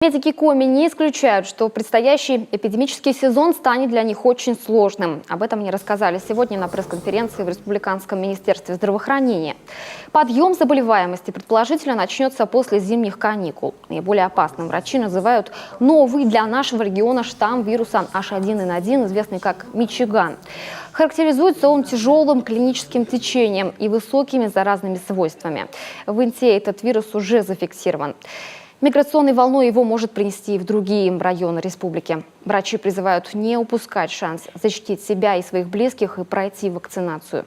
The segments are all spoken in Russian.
Медики Коми не исключают, что предстоящий эпидемический сезон станет для них очень сложным. Об этом мне рассказали сегодня на пресс-конференции в Республиканском министерстве здравоохранения. Подъем заболеваемости предположительно начнется после зимних каникул. Наиболее опасным врачи называют новый для нашего региона штамм вируса H1N1, известный как Мичиган. Характеризуется он тяжелым клиническим течением и высокими заразными свойствами. В Инте этот вирус уже зафиксирован. Миграционной волной его может принести и в другие районы республики. Врачи призывают не упускать шанс защитить себя и своих близких и пройти вакцинацию.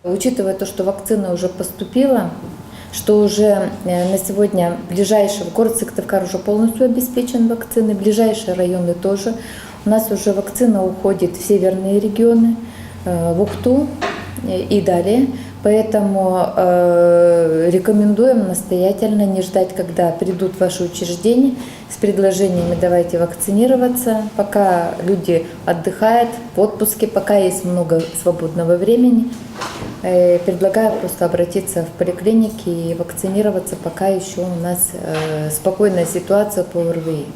Учитывая то, что вакцина уже поступила, что уже на сегодня город Сыктывкар уже полностью обеспечен вакциной, ближайшие районы тоже. У нас уже вакцина уходит в северные регионы, в Ухту и далее. Поэтому рекомендуем настоятельно не ждать, когда придут в ваши учреждения с предложениями «давайте вакцинироваться», пока люди отдыхают в отпуске, пока есть много свободного времени. Предлагаю просто обратиться в поликлиники и вакцинироваться, пока еще у нас спокойная ситуация по ОРВИ.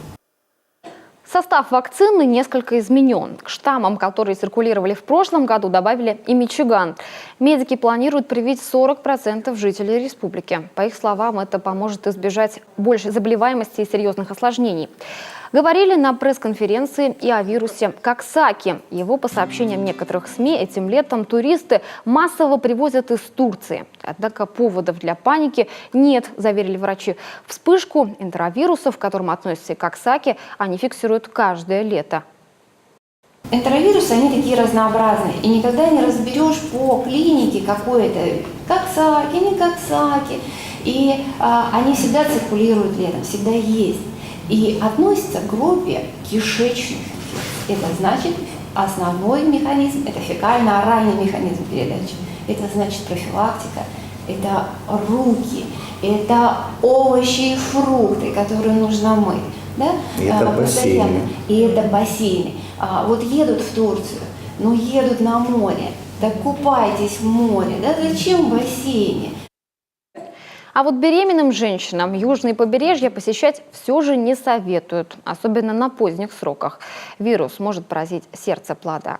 Состав вакцины несколько изменен. К штаммам, которые циркулировали в прошлом году, добавили и Мичиган. Медики планируют привить 40% жителей республики. По их словам, это поможет избежать большей заболеваемости и серьезных осложнений. Говорили на пресс-конференции и о вирусе Коксаки. Его, по сообщениям некоторых СМИ, этим летом туристы массово привозят из Турции. Однако поводов для паники нет, заверили врачи. Вспышку энтеровируса, к которому относится и Коксаки, они фиксируют каждое лето. Энтеровирусы, они такие разнообразные, и никогда не разберешь по клинике какой-то Коксаки, не Коксаки. И они всегда циркулируют летом, всегда есть. И относятся к группе кишечных инфекций. Это значит, основной механизм – это фекально-оральный механизм передачи. Это значит профилактика, это руки, это овощи и фрукты, которые нужно мыть. Да? И это бассейны. И это бассейны. Вот едут в Турцию, но едут на море. Так купайтесь в море. Да? Зачем в бассейне? А вот беременным женщинам южные побережья посещать все же не советуют, особенно на поздних сроках. Вирус может поразить сердце плода.